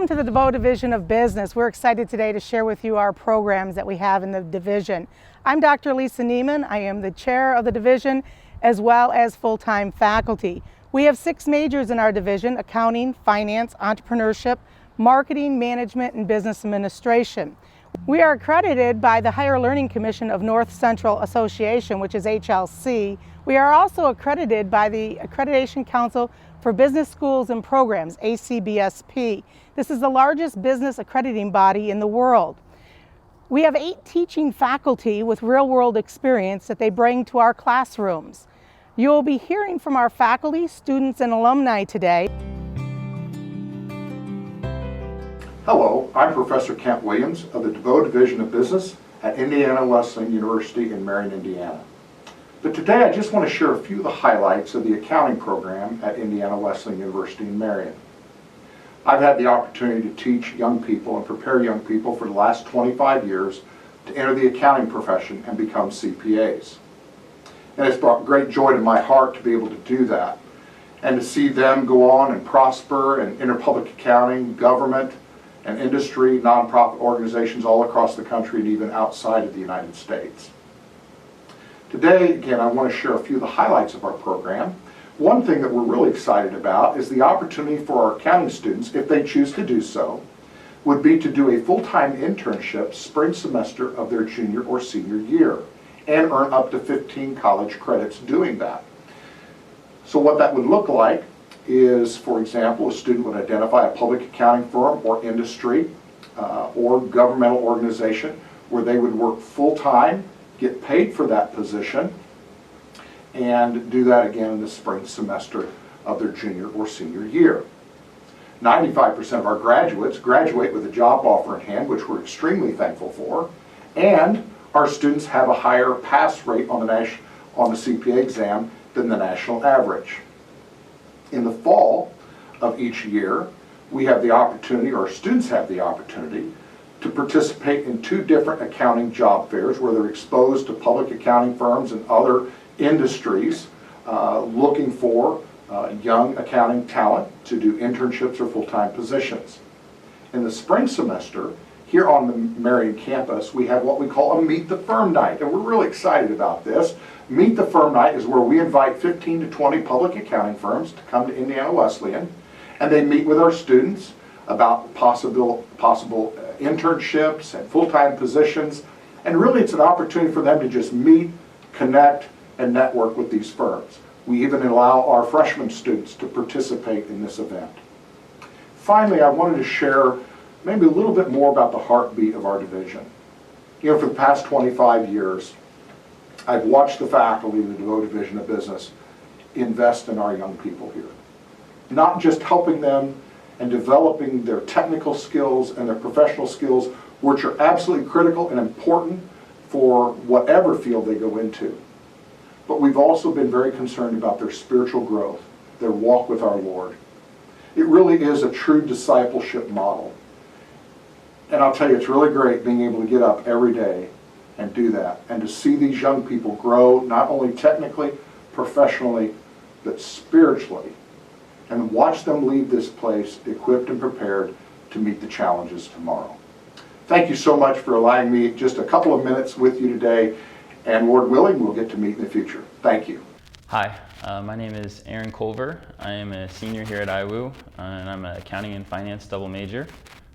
Welcome to the DeVoe Division of Business. We're excited today to share with you our programs that we have in the division. I'm Dr. Lisa Neiman. I am the chair of the division as well as full-time faculty. We have 6 majors in our division: accounting, finance, entrepreneurship, marketing, management, and business administration. We are accredited by the Higher Learning Commission of North Central Association, which is HLC. We are also accredited by the Accreditation Council for Business Schools and Programs, ACBSP. This is the largest business accrediting body in the world. We have 8 teaching faculty with real-world experience that they bring to our classrooms. You will be hearing from our faculty, students, and alumni today. Hello, I'm Professor Kent Williams of the DeVoe Division of Business at Indiana Wesleyan University in Marion, Indiana. But today I just want to share a few of the highlights of the accounting program at Indiana Wesleyan University in Marion. I've had the opportunity to teach young people and prepare young people for the last 25 years to enter the accounting profession and become CPAs. And it's brought great joy to my heart to be able to do that and to see them go on and prosper and enter public accounting, government, and industry, nonprofit organizations all across the country and even outside of the United States. Today, again, I want to share a few of the highlights of our program. One thing that we're really excited about is the opportunity for our accounting students, if they choose to do so, would be to do a full-time internship spring semester of their junior or senior year and earn up to 15 college credits doing that. So what that would look like is, for example, a student would identify a public accounting firm or industry or governmental organization where they would work full-time, get paid for that position, and do that again in the spring semester of their junior or senior year. 95% of our graduates graduate with a job offer in hand, which we're extremely thankful for, and our students have a higher pass rate on the CPA exam than the national average. In the fall of each year, we have the opportunity, or students have the opportunity, to participate in 2 different accounting job fairs where they're exposed to public accounting firms and other industries looking for young accounting talent to do internships or full-time positions. In the spring semester, here on the Marion campus, we have what we call a Meet the Firm Night, and we're really excited about this. Meet the Firm Night is where we invite 15 to 20 public accounting firms to come to Indiana Wesleyan, and they meet with our students about possible internships and full-time positions, and really it's an opportunity for them to just meet, connect, and network with these firms. We even allow our freshman students to participate in this event. Finally, I wanted to share maybe a little bit more about the heartbeat of our division. You know, for the past 25 years, I've watched the faculty of the DeVoe Division of Business invest in our young people here. Not just helping them and developing their technical skills and their professional skills, which are absolutely critical and important for whatever field they go into. But we've also been very concerned about their spiritual growth, their walk with our Lord. It really is a true discipleship model. And I'll tell you, it's really great being able to get up every day and do that, and to see these young people grow, not only technically, professionally, but spiritually, and watch them leave this place equipped and prepared to meet the challenges tomorrow. Thank you so much for allowing me just a couple of minutes with you today, and Lord willing, we'll get to meet in the future. Thank you. Hi, my name is Aaron Culver. I am a senior here at IWU, and I'm an accounting and finance double major.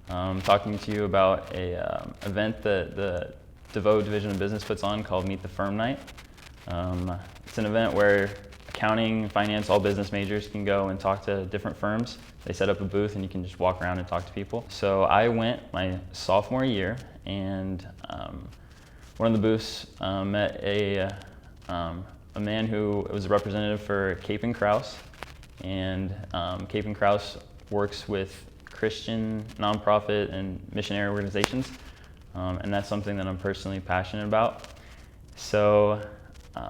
I'm talking to you about an event that the DeVoe Division of Business puts on called Meet the Firm Night. It's an event where accounting, finance, all business majors can go and talk to different firms. They set up a booth and you can just walk around and talk to people. So I went my sophomore year, and one of the booths met a man who was a representative for Cape and Krause, and Cape and Krause works with Christian nonprofit and missionary organizations, and that's something that I'm personally passionate about. So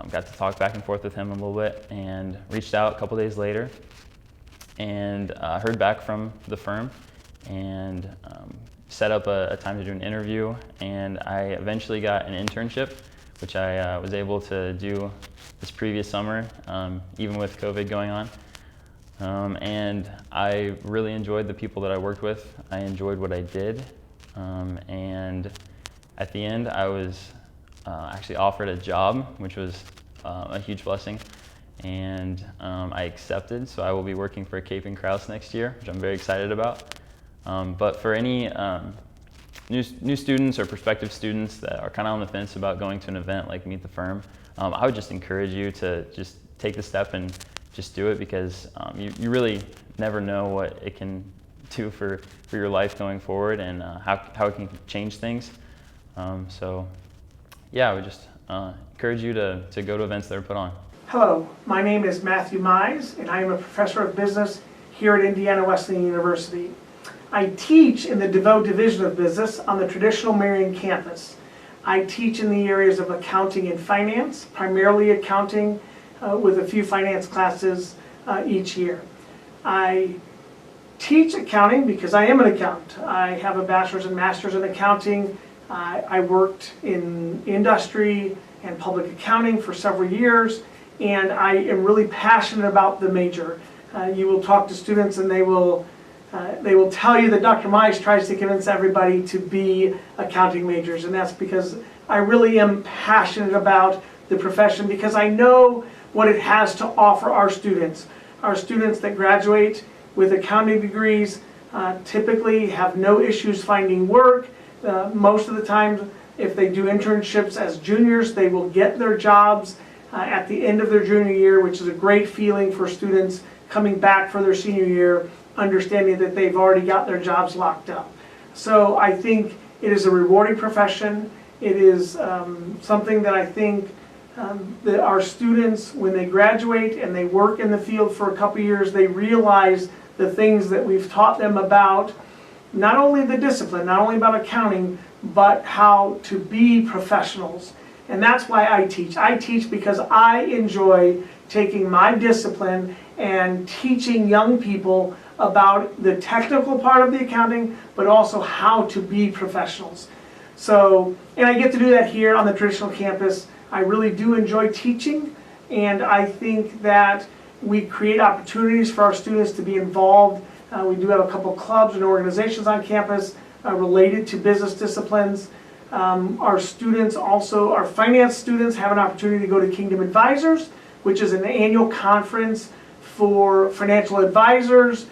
got to talk back and forth with him a little bit, and reached out a couple days later and heard back from the firm, and set up a time to do an interview, and I eventually got an internship, which I was able to do this previous summer, even with COVID going on. And I really enjoyed the people that I worked with. I enjoyed what I did. And at the end, I was actually offered a job, which was a huge blessing. And I accepted, so I will be working for Cape and Krause next year, which I'm very excited about. But for any new students or prospective students that are kind of on the fence about going to an event like Meet the Firm, I would just encourage you to just take the step and just do it, because you really never know what it can do for your life going forward, and how it can change things. So yeah, I would just encourage you to go to events that are put on. Hello, my name is Matthew Mize, and I am a professor of business here at Indiana Wesleyan University. I teach in the DeVoe Division of Business on the traditional Marion campus. I teach in the areas of accounting and finance, primarily accounting with a few finance classes each year. I teach accounting because I am an accountant. I have a bachelor's and master's in accounting. I worked in industry and public accounting for several years, and I am really passionate about the major. You will talk to students and they will tell you that Dr. Mize tries to convince everybody to be accounting majors, and that's because I really am passionate about the profession, because I know what it has to offer our students. Our students that graduate with accounting degrees typically have no issues finding work. Most of the time, if they do internships as juniors, they will get their jobs at the end of their junior year, which is a great feeling for students coming back for their senior year, understanding that they've already got their jobs locked up. So I think it is a rewarding profession. It is something that I think that our students, when they graduate and they work in the field for a couple years, they realize the things that we've taught them about, not only the discipline, not only about accounting, but how to be professionals. And that's why I teach. I teach because I enjoy taking my discipline and teaching young people about the technical part of the accounting, but also how to be professionals. So, and I get to do that here on the traditional campus. I really do enjoy teaching, and I think that we create opportunities for our students to be involved. We do have a couple clubs and organizations on campus related to business disciplines. Our students also, our finance students, have an opportunity to go to Kingdom Advisors, which is an annual conference for financial advisors,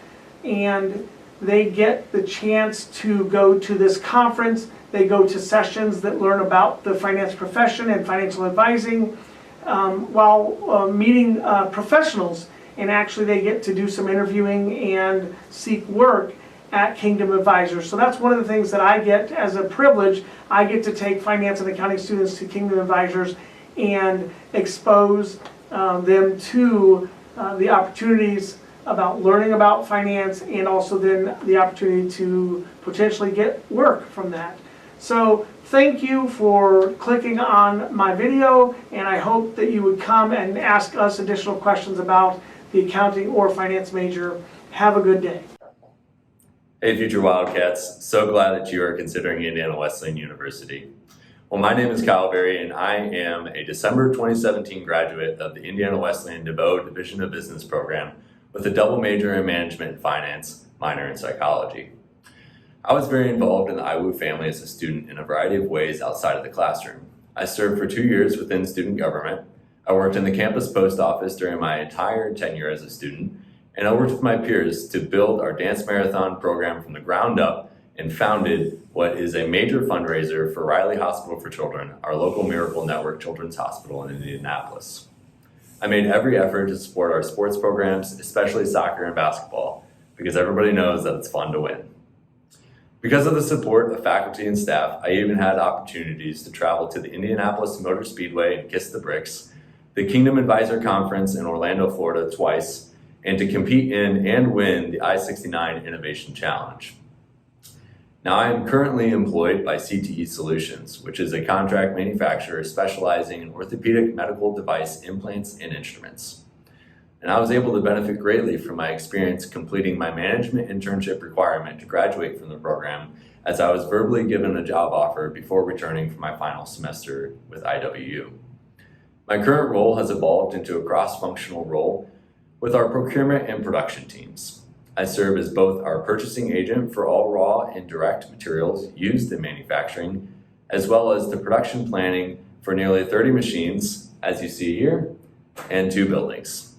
and they get the chance to go to this conference. They go to sessions that learn about the finance profession and financial advising while meeting professionals, and actually they get to do some interviewing and seek work at Kingdom Advisors. So that's one of the things that I get as a privilege. I get to take finance and accounting students to Kingdom Advisors and expose them to the opportunities about learning about finance, and also then the opportunity to potentially get work from that. So thank you for clicking on my video, and I hope that you would come and ask us additional questions about the accounting or finance major. Have a good day. Hey future Wildcats, so glad that you are considering Indiana Wesleyan University. Well, my name is Kyle Berry, and I am a December 2017 graduate of the Indiana Wesleyan DeVoe Division of Business program with a double major in management and finance, minor in psychology. I was very involved in the IWU family as a student in a variety of ways outside of the classroom. I served for 2 years within student government. I worked in the campus post office during my entire tenure as a student, and I worked with my peers to build our dance marathon program from the ground up and founded what is a major fundraiser for Riley Hospital for Children, our local Miracle Network Children's Hospital in Indianapolis. I made every effort to support our sports programs, especially soccer and basketball, because everybody knows that it's fun to win. Because of the support of faculty and staff, I even had opportunities to travel to the Indianapolis Motor Speedway and kiss the bricks, the Kingdom Advisor Conference in Orlando, Florida twice, and to compete in and win the I-69 Innovation Challenge. Now, I am currently employed by CTE Solutions, which is a contract manufacturer specializing in orthopedic medical device implants and instruments. And I was able to benefit greatly from my experience completing my management internship requirement to graduate from the program, as I was verbally given a job offer before returning for my final semester with IWU. My current role has evolved into a cross-functional role with our procurement and production teams. I serve as both our purchasing agent for all raw and direct materials used in manufacturing, as well as the production planning for nearly 30 machines, as you see here, and 2 buildings.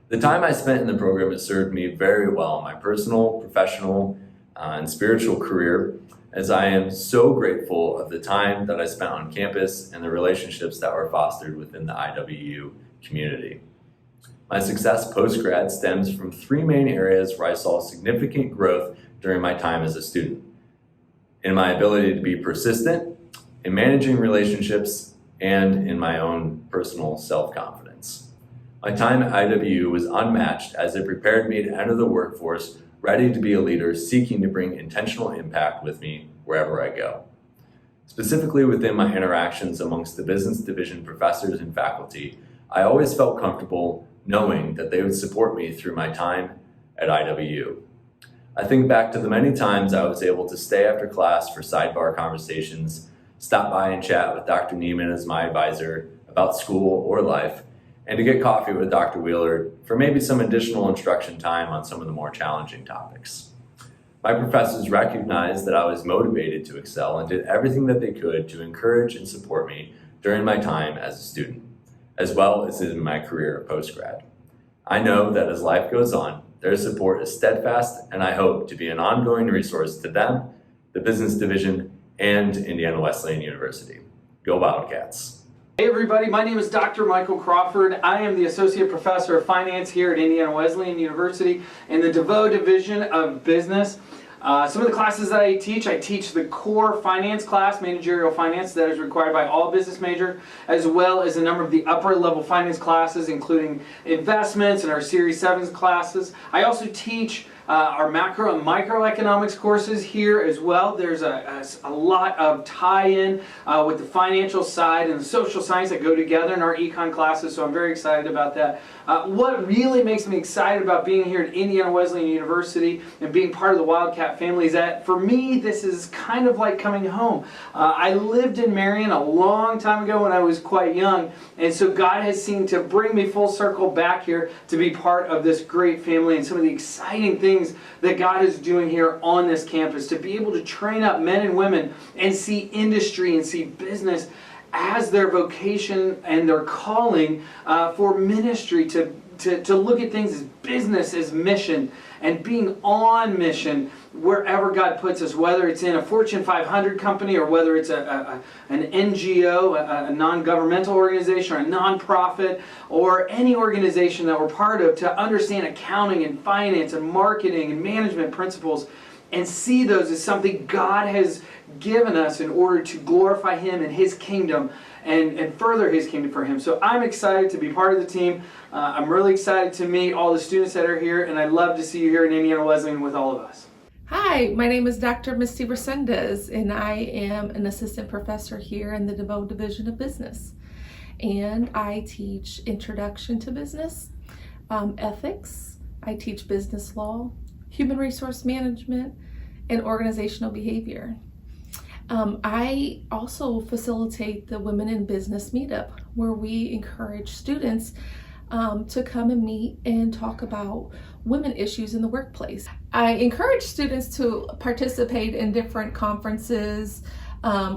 The time I spent in the program has served me very well in my personal, professional, and spiritual career, as I am so grateful of the time that I spent on campus and the relationships that were fostered within the IWU community. My success post-grad stems from 3 main areas where I saw significant growth during my time as a student: in my ability to be persistent, in managing relationships, and in my own personal self-confidence. My time at IWU was unmatched as it prepared me to enter the workforce ready to be a leader seeking to bring intentional impact with me wherever I go. Specifically within my interactions amongst the business division professors and faculty, I always felt comfortable knowing that they would support me through my time at IWU. I think back to the many times I was able to stay after class for sidebar conversations, stop by and chat with Dr. Neiman as my advisor about school or life, and to get coffee with Dr. Wheeler for maybe some additional instruction time on some of the more challenging topics. My professors recognized that I was motivated to excel and did everything that they could to encourage and support me during my time as a student, as well as in my career post-grad. I know that as life goes on, their support is steadfast, and I hope to be an ongoing resource to them, the business division, and Indiana Wesleyan University. Go Wildcats. Hey everybody, my name is Dr. Michael Crawford. I am the Associate Professor of Finance here at Indiana Wesleyan University in the DeVoe Division of Business. Some of the classes that I teach the core finance class, managerial finance, that is required by all business majors, as well as a number of the upper level finance classes, including investments and our Series 7 classes. I also teach our macro and microeconomics courses here as well. There's a lot of tie-in with the financial side and the social science that go together in our econ classes, so I'm very excited about that. What really makes me excited about being here at Indiana Wesleyan University and being part of the Wildcat family is that for me this is kind of like coming home. I lived in Marion a long time ago when I was quite young, and so God has seemed to bring me full circle back here to be part of this great family and some of the exciting things that God is doing here on this campus, to be able to train up men and women and see industry and see business as their vocation and their calling for ministry, to look at things as business, as mission, and being on mission wherever God puts us, whether it's in a Fortune 500 company or whether it's an NGO, a non-governmental organization, or a non-profit, or any organization that we're part of, to understand accounting and finance and marketing and management principles and see those as something God has given us in order to glorify Him and His kingdom and further His kingdom for Him. So I'm excited to be part of the team. I'm really excited to meet all the students that are here, and I'd love to see you here in Indiana Wesleyan with all of us. Hi, my name is Dr. Misty Resendez, and I am an assistant professor here in the DeVoe Division of Business. And I teach Introduction to Business, Ethics, I teach Business Law, Human Resource Management, and Organizational Behavior. I also facilitate the Women in Business Meetup, where we encourage students to come and meet and talk about women issues in the workplace. I encourage students to participate in different conferences.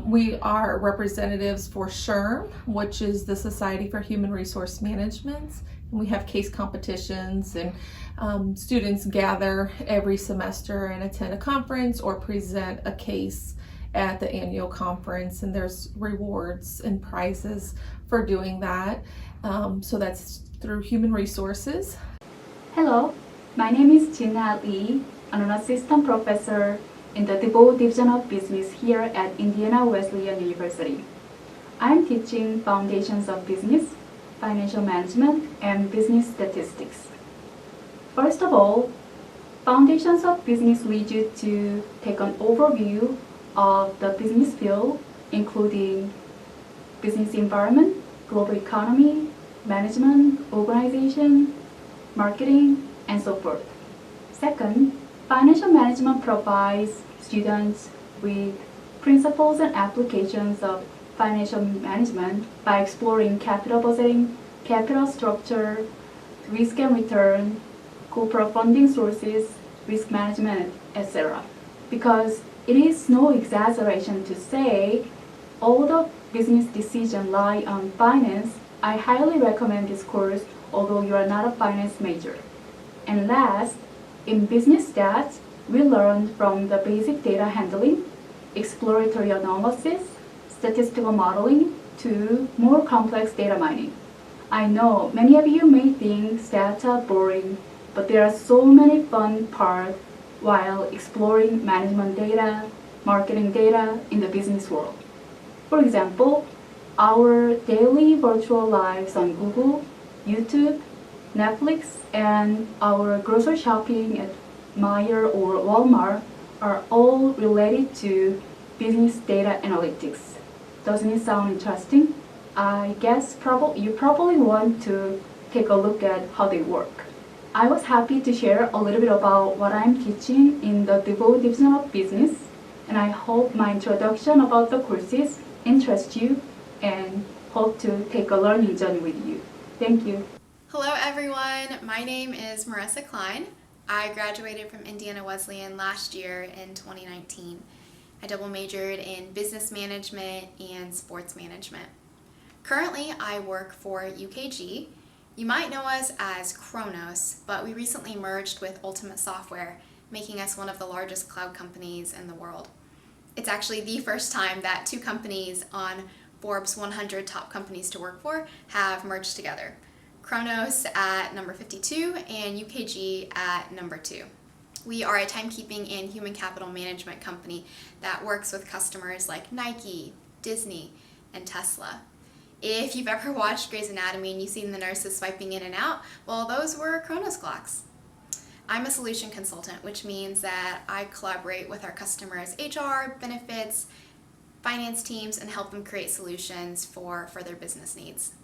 We are representatives for SHRM, which is the Society for Human Resource Management. And we have case competitions, and students gather every semester and attend a conference or present a case at the annual conference, and there's rewards and prizes for doing that. So that's through Human Resources. Hello, my name is Jina Lee. I'm an assistant professor in the DeVoe Division of Business here at Indiana Wesleyan University. I'm teaching Foundations of Business, Financial Management, and Business Statistics. First of all, Foundations of Business leads you to take an overview of the business field, including business environment, global economy, management, organization, marketing, and so forth. Second, financial management provides students with principles and applications of financial management by exploring capital budgeting, capital structure, risk and return, corporate funding sources, risk management, etc. Because it is no exaggeration to say all the business decisions lie on finance. I highly recommend this course, although you are not a finance major. And last, in business stats, we learned from the basic data handling, exploratory analysis, statistical modeling, to more complex data mining. I know many of you may think stats are boring, but there are so many fun parts while exploring management data, marketing data in the business world. For example, our daily virtual lives on Google, YouTube, Netflix, and our grocery shopping at Meijer or Walmart are all related to business data analytics. Doesn't it sound interesting? I guess you probably want to take a look at how they work. I was happy to share a little bit about what I'm teaching in the DeVoe Division of Business, and I hope my introduction about the courses interests you and hope to take a learning journey with you. Thank you. Hello everyone, my name is Marissa Klein. I graduated from Indiana Wesleyan last year in 2019. I double majored in business management and sports management. Currently, I work for UKG. You might know us as Kronos, but we recently merged with Ultimate Software, making us one of the largest cloud companies in the world. It's actually the first time that two companies on Forbes 100 top companies to work for have merged together. Kronos at number 52 and UKG at number 2. We are a timekeeping and human capital management company that works with customers like Nike, Disney, and Tesla. If you've ever watched Grey's Anatomy and you've seen the nurses swiping in and out, well, those were Kronos clocks. I'm a solution consultant, which means that I collaborate with our customers' HR, benefits, finance teams, and help them create solutions for their business needs.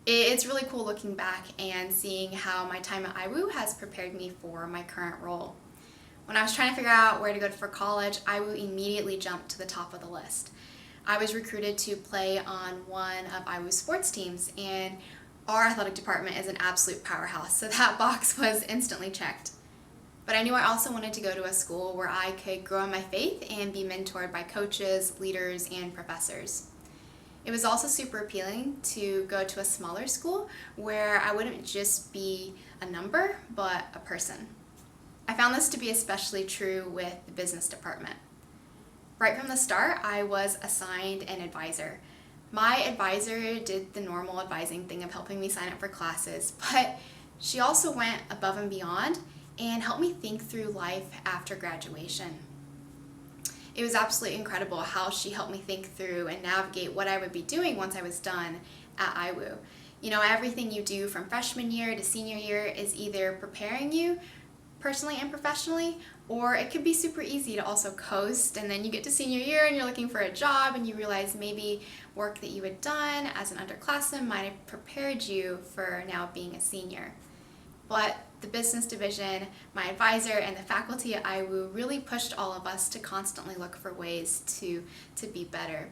It's really cool looking back and seeing how my time at IWU has prepared me for my current role. When I was trying to figure out where to go for college, IWU immediately jumped to the top of the list. I was recruited to play on one of IWU's sports teams, and our athletic department is an absolute powerhouse, so that box was instantly checked. But I knew I also wanted to go to a school where I could grow in my faith and be mentored by coaches, leaders, and professors. It was also super appealing to go to a smaller school where I wouldn't just be a number, but a person. I found this to be especially true with the business department. Right from the start, I was assigned an advisor. My advisor did the normal advising thing of helping me sign up for classes, but she also went above and beyond and helped me think through life after graduation. It was absolutely incredible how she helped me think through and navigate what I would be doing once I was done at IWU. You know, everything you do from freshman year to senior year is either preparing you personally and professionally, or it could be super easy to also coast, and then you get to senior year and you're looking for a job and you realize maybe work that you had done as an underclassman might have prepared you for now being a senior. But the business division, my advisor, and the faculty at IWU really pushed all of us to constantly look for ways to be better.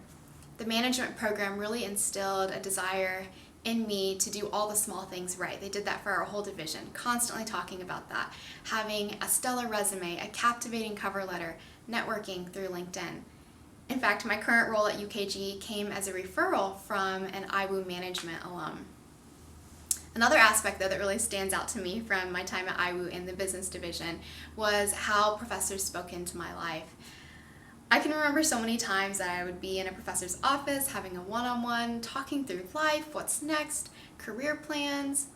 The management program really instilled a desire in me to do all the small things right. They did that for our whole division, constantly talking about that, having a stellar resume, a captivating cover letter, networking through LinkedIn. In fact, my current role at UKG came as a referral from an IWU management alum. Another aspect, though, that really stands out to me from my time at IWU in the business division was how professors spoke into my life. I can remember so many times that I would be in a professor's office having a one-on-one, talking through life, what's next, career plans.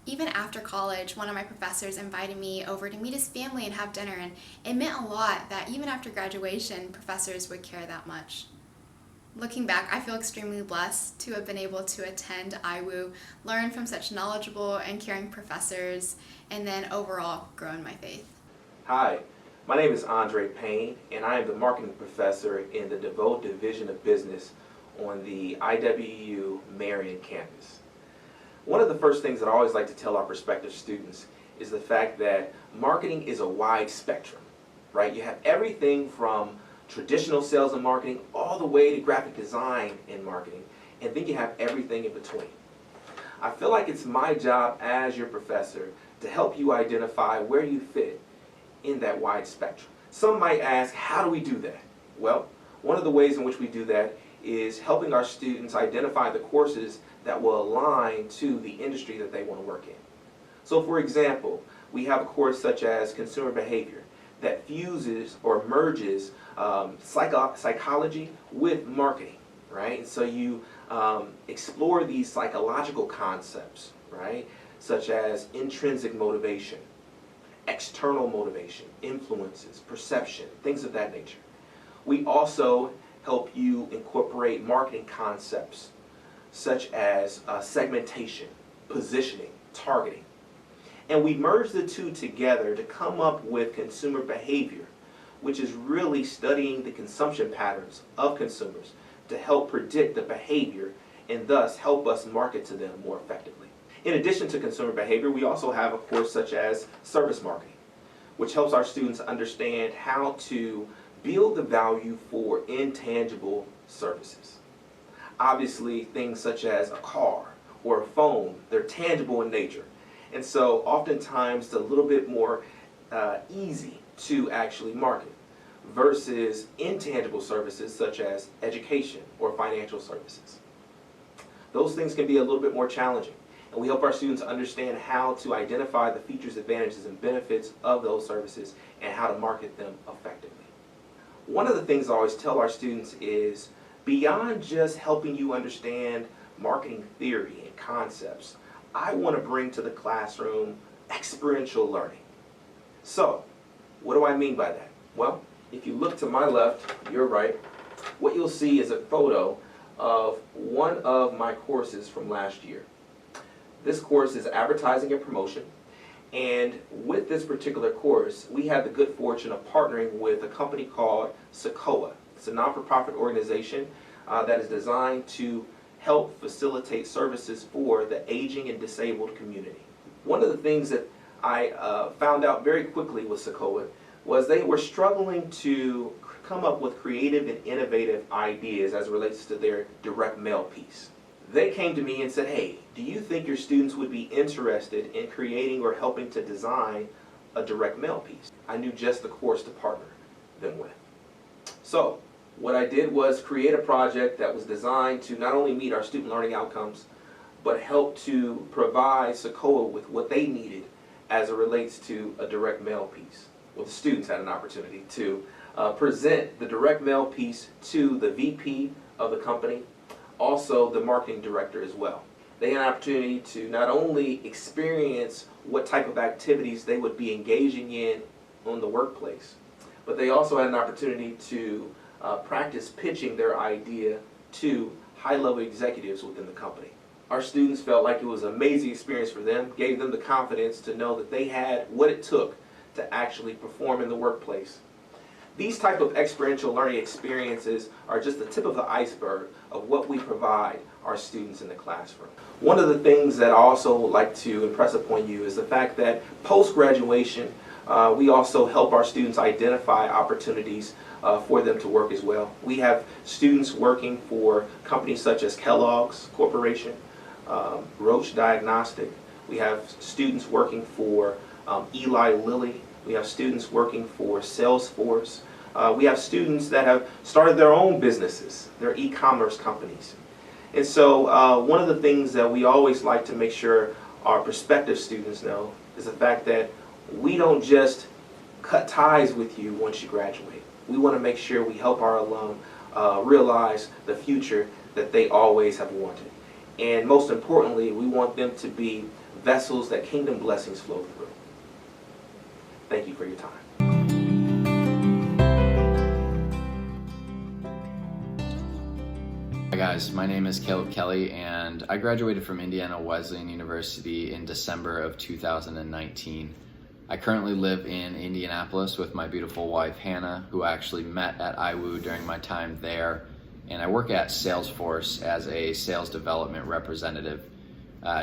Even after college, one of my professors invited me over to meet his family and have dinner, and it meant a lot that even after graduation, professors would care that much. Looking back, I feel extremely blessed to have been able to attend IWU, learn from such knowledgeable and caring professors, and then overall grow in my faith. Hi, my name is Andre Payne, and I am the marketing professor in the DeVoe Division of Business on the IWU Marion campus. One of the first things that I always like to tell our prospective students is the fact that marketing is a wide spectrum, right? You have everything from traditional sales and marketing all the way to graphic design and marketing, and then you have everything in between. I feel like it's my job as your professor to help you identify where you fit in that wide spectrum. Some might ask, how do we do that? Well, one of the ways in which we do that is helping our students identify the courses that will align to the industry that they want to work in. So for example, we have a course such as consumer behavior that fuses or merges psychology with marketing, right? And so you explore these psychological concepts, right? Such as intrinsic motivation, external motivation, influences, perception, things of that nature. We also help you incorporate marketing concepts such as segmentation, positioning, targeting. And we merge the two together to come up with consumer behavior, which is really studying the consumption patterns of consumers to help predict the behavior and thus help us market to them more effectively. In addition to consumer behavior, we also have a course such as service marketing, which helps our students understand how to build the value for intangible services. Obviously, things such as a car or a phone, they're tangible in nature. And so oftentimes it's a little bit more easy to actually market versus intangible services such as education or financial services. Those things can be a little bit more challenging. And we help our students understand how to identify the features, advantages, and benefits of those services and how to market them effectively. One of the things I always tell our students is beyond just helping you understand marketing theory and concepts, I want to bring to the classroom experiential learning. So, what do I mean by that? Well, if you look to my left, your right, what you'll see is a photo of one of my courses from last year. This course is advertising and promotion, and with this particular course, we had the good fortune of partnering with a company called SEQOA. It's a non-for-profit organization that is designed to help facilitate services for the aging and disabled community. One of the things that I found out very quickly with SEQOA was they were struggling to come up with creative and innovative ideas as it relates to their direct mail piece. They came to me and said, hey, do you think your students would be interested in creating or helping to design a direct mail piece? I knew just the course to partner them with. So what I did was create a project that was designed to not only meet our student learning outcomes, but help to provide SEQOA with what they needed as it relates to a direct mail piece. Well, the students had an opportunity to present the direct mail piece to the VP of the company, also the marketing director as well. They had an opportunity to not only experience what type of activities they would be engaging in on the workplace, but they also had an opportunity to practice pitching their idea to high-level executives within the company. Our students felt like it was an amazing experience for them, gave them the confidence to know that they had what it took to actually perform in the workplace. These type of experiential learning experiences are just the tip of the iceberg of what we provide our students in the classroom. One of the things that I also would like to impress upon you is the fact that post-graduation, we also help our students identify opportunities for them to work as well. We have students working for companies such as Kellogg's Corporation, Roche Diagnostic. We have students working for Eli Lilly. We have students working for Salesforce. We have students that have started their own businesses, their e-commerce companies. And so one of the things that we always like to make sure our prospective students know is the fact that we don't just cut ties with you once you graduate. We want to make sure we help our alum realize the future that they always have wanted. And most importantly, we want them to be vessels that kingdom blessings flow through. Thank you for your time. Hi guys, my name is Caleb Kelly and I graduated from Indiana Wesleyan University in December of 2019. I currently live in Indianapolis with my beautiful wife Hannah, who I actually met at IWU during my time there, and I work at Salesforce as a sales development representative.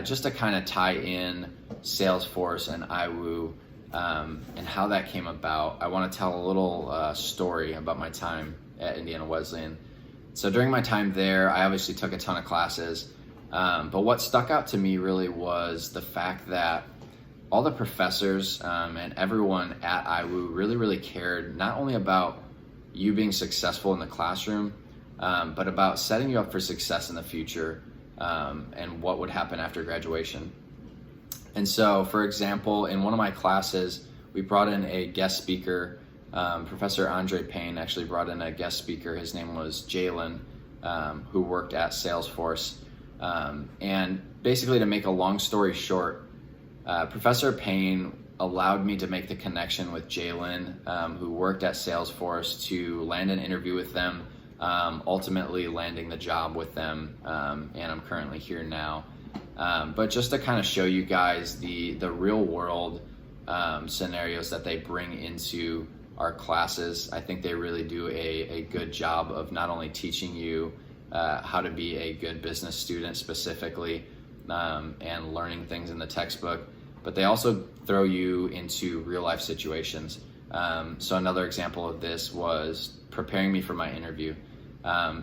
Just to kind of tie in Salesforce and IWU and how that came about, I want to tell a little story about my time at Indiana Wesleyan. So during my time there, I obviously took a ton of classes, But what stuck out to me really was the fact that all the professors and everyone at IWU really cared not only about you being successful in the classroom, but about setting you up for success in the future and what would happen after graduation. And so, for example, in one of my classes, we brought in a guest speaker. Professor Andre Payne actually brought in a guest speaker. His name was Jalen, who worked at Salesforce. And basically, to make a long story short, Professor Payne allowed me to make the connection with Jalen, who worked at Salesforce, to land an interview with them, ultimately landing the job with them, and I'm currently here now. But just to kind of show you guys the real world scenarios that they bring into our classes, I think they really do a good job of not only teaching you how to be a good business student specifically, and learning things in the textbook, but they also throw you into real life situations. So another example of this was preparing me for my interview.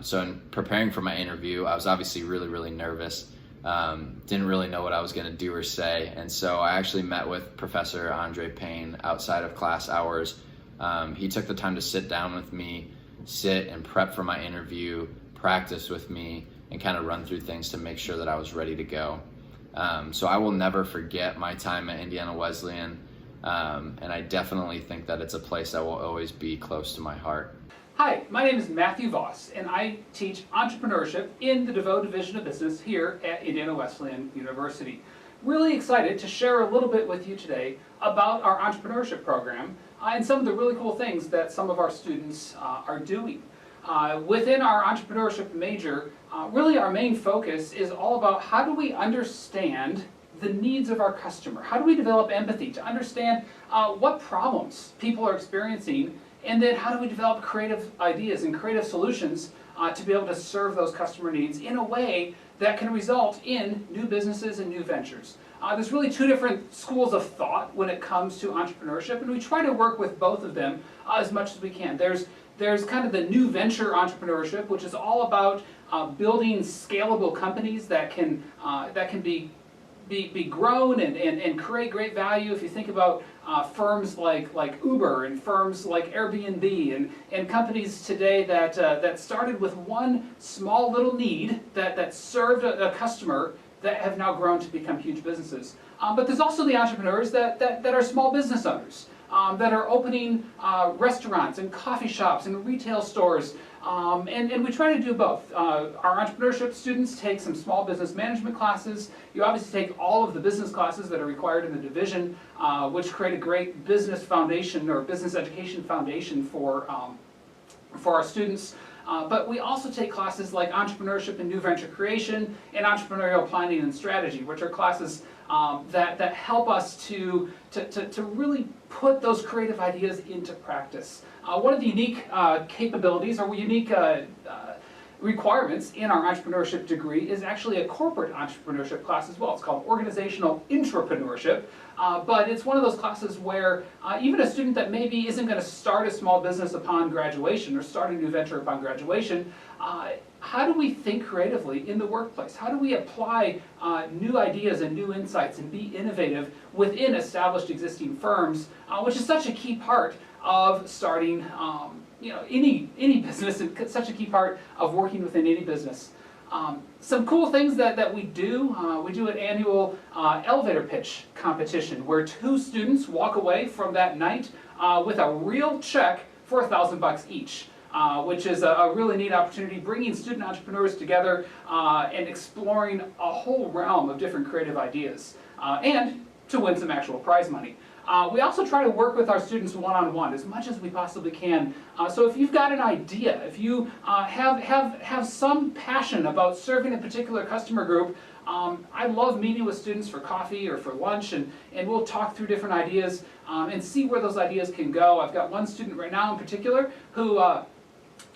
So in preparing for my interview, I was obviously really nervous. Didn't really know what I was going to do or say. And so I actually met with Professor Andre Payne outside of class hours. He took the time to sit down with me, sit and prep for my interview, practice with me, and kind of run through things to make sure that I was ready to go. So I will never forget my time at Indiana Wesleyan, and I definitely think that it's a place that will always be close to my heart. Hi, my name is Matthew Voss, and I teach entrepreneurship in the DeVoe Division of Business here at Indiana Wesleyan University. Really excited to share a little bit with you today about our entrepreneurship program and some of the really cool things that some of our students are doing. Within our entrepreneurship major, really our main focus is all about how do we understand the needs of our customer? How do we develop empathy to understand what problems people are experiencing, and then how do we develop creative ideas and creative solutions to be able to serve those customer needs in a way that can result in new businesses and new ventures. There's really two different schools of thought when it comes to entrepreneurship, and we try to work with both of them as much as we can. There's kind of the new venture entrepreneurship, which is all about building scalable companies that can be grown and create great value. If you think about firms like Uber and firms like Airbnb and companies today that started with one small little need that served a customer that have now grown to become huge businesses. But there's also the entrepreneurs that are small business owners that are opening restaurants and coffee shops and retail stores. And we try to do both. Our entrepreneurship students take some small business management classes. You obviously take all of the business classes that are required in the division, which create a great business foundation or business education foundation for our students. But we also take classes like entrepreneurship and new venture creation and entrepreneurial planning and strategy, which are classes that help us to really put those creative ideas into practice. One of the unique capabilities or unique requirements in our entrepreneurship degree is actually a corporate entrepreneurship class as well. It's called organizational intrapreneurship, but it's one of those classes where even a student that maybe isn't going to start a small business upon graduation or start a new venture upon graduation, how do we think creatively in the workplace? How do we apply new ideas and new insights and be innovative within established existing firms, which is such a key part of starting any business and such a key part of working within any business. Some cool things that we do an annual elevator pitch competition where two students walk away from that night with a real check for $1,000 each. Which is a really neat opportunity, bringing student entrepreneurs together and exploring a whole realm of different creative ideas, and to win some actual prize money. We also try to work with our students one-on-one as much as we possibly can. So if you've got an idea, if you have some passion about serving a particular customer group, I love meeting with students for coffee or for lunch, and we'll talk through different ideas and see where those ideas can go. I've got one student right now in particular who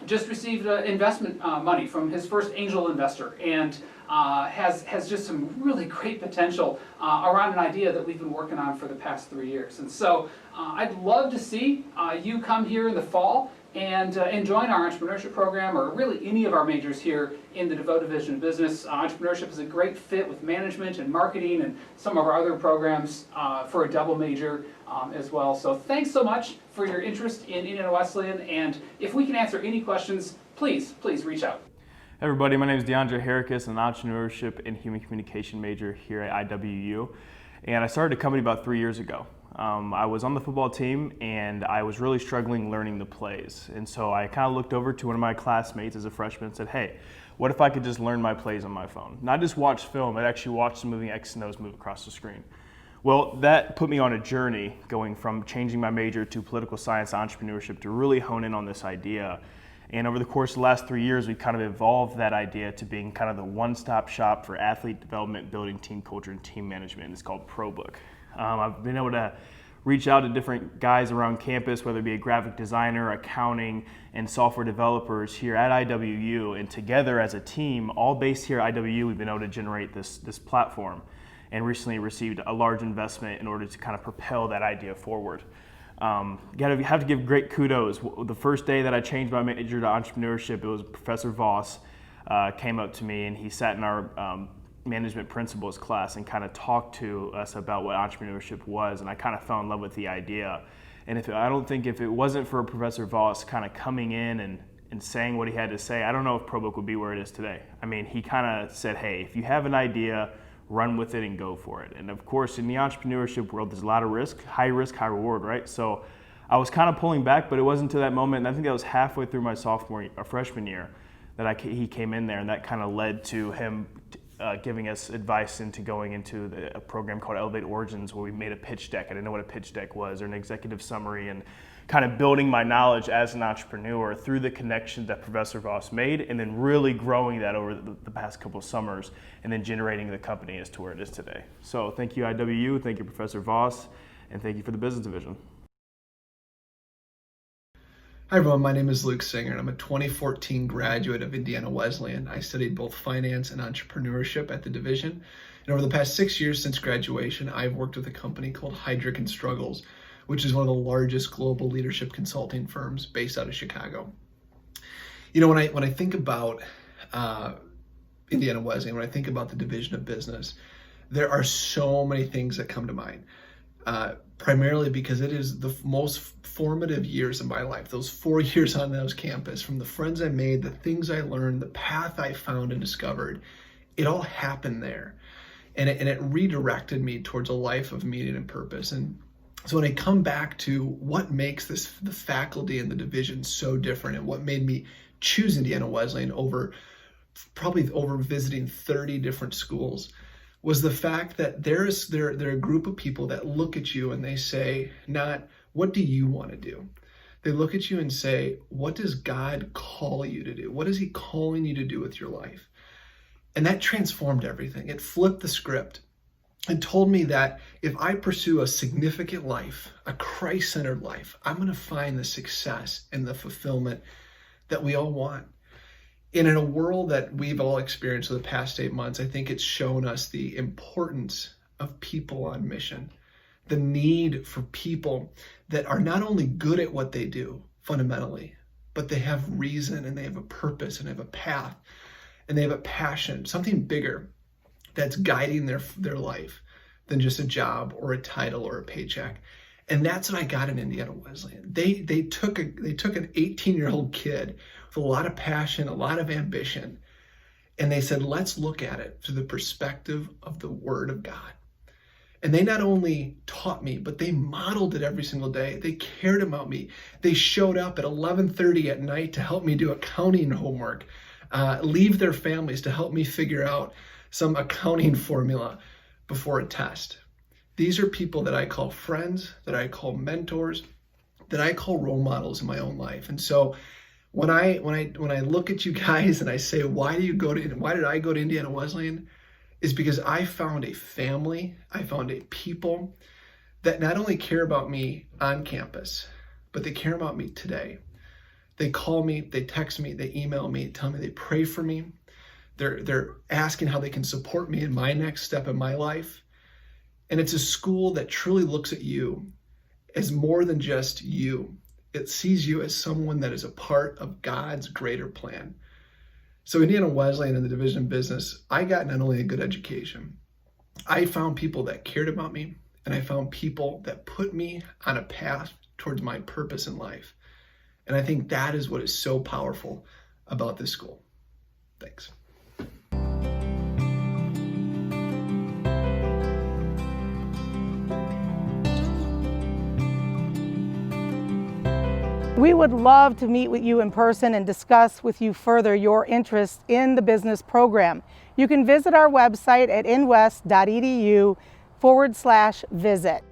just received investment money from his first angel investor and has just some really great potential around an idea that we've been working on for the past 3 years. And so I'd love to see you come here in the fall and join our entrepreneurship program, or really any of our majors here in the DeVoe Division of Business. Entrepreneurship is a great fit with management and marketing and some of our other programs for a double major as well. So thanks so much for your interest in Indiana Wesleyan, and if we can answer any questions, please reach out. Hey everybody, my name is DeAndre Herricus, an entrepreneurship and human communication major here at IWU, and I started a company about 3 years ago. I was on the football team and I was really struggling learning the plays. And so I kind of looked over to one of my classmates as a freshman and said, hey, what if I could just learn my plays on my phone? Not just watch film, but actually watch the moving X and O's move across the screen. Well, that put me on a journey going from changing my major to political science entrepreneurship to really hone in on this idea. And over the course of the last 3 years, we've kind of evolved that idea to being kind of the one-stop shop for athlete development, building team culture, and team management. And it's called ProBook. I've been able to reach out to different guys around campus, whether it be a graphic designer, accounting, and software developers here at IWU. And together as a team, all based here at IWU, we've been able to generate this platform and recently received a large investment in order to kind of propel that idea forward. You have to give great kudos. The first day that I changed my major to entrepreneurship, it was Professor Voss came up to me and he sat in our management principles class and kind of talked to us about what entrepreneurship was, and I kind of fell in love with the idea. And I don't think if it wasn't for Professor Voss kind of coming in and saying what he had to say, I don't know if ProBook would be where it is today. I mean, he kind of said, hey, if you have an idea, run with it and go for it. And of course, in the entrepreneurship world, there's a lot of risk, high reward, right? So I was kind of pulling back, but it wasn't until that moment, and I think that was halfway through my freshman year, that he came in there, and that kind of led to him giving us advice into going into a program called Elevate Origins, where we made a pitch deck. I didn't know what a pitch deck was, or an executive summary, and kind of building my knowledge as an entrepreneur through the connections that Professor Voss made, and then really growing that over the past couple of summers, and then generating the company as to where it is today. So thank you IWU, thank you Professor Voss, and thank you for the business division. Hi everyone, my name is Luke Singer and I'm a 2014 graduate of Indiana Wesleyan. I studied both finance and entrepreneurship at the division. And over the past 6 years since graduation, I've worked with a company called Heidrick & Struggles, which is one of the largest global leadership consulting firms based out of Chicago. You know, when I think about Indiana Wesleyan, when I think about the Division of Business, there are so many things that come to mind. Primarily because it is the most formative years of my life. Those 4 years on those campus, from the friends I made, the things I learned, the path I found and discovered, it all happened there. And it redirected me towards a life of meaning and purpose. And so when I come back to what makes the faculty and the division so different, and what made me choose Indiana Wesleyan over visiting 30 different schools, was the fact that they're a group of people that look at you and they say, not, what do you want to do? They look at you and say, what does God call you to do? What is he calling you to do with your life? And that transformed everything. It flipped the script and told me that if I pursue a significant life, a Christ-centered life, I'm going to find the success and the fulfillment that we all want. And in a world that we've all experienced for the past 8 months, I think it's shown us the importance of people on mission, the need for people that are not only good at what they do fundamentally, but they have reason and they have a purpose and they have a path and they have a passion, something bigger that's guiding their life than just a job or a title or a paycheck. And that's what I got in Indiana Wesleyan. They took an 18-year-old kid with a lot of passion, a lot of ambition, and they said, let's look at it through the perspective of the Word of God. And they not only taught me, but they modeled it every single day. They cared about me. They showed up at 11:30 at night to help me do accounting homework, leave their families to help me figure out some accounting formula before a test. These are people that I call friends, that I call mentors, that I call role models in my own life. And so when I look at you guys and I say, why did I go to Indiana Wesleyan? Is because I found a family, I found a people that not only care about me on campus, but they care about me today. They call me, they text me, they email me, tell me they pray for me. They're asking how they can support me in my next step in my life. And it's a school that truly looks at you as more than just you. It sees you as someone that is a part of God's greater plan. So Indiana Wesleyan in the Division of Business, I got not only a good education, I found people that cared about me, and I found people that put me on a path towards my purpose in life. And I think that is what is so powerful about this school. Thanks. We would love to meet with you in person and discuss with you further your interest in the business program. You can visit our website at inwest.edu/visit.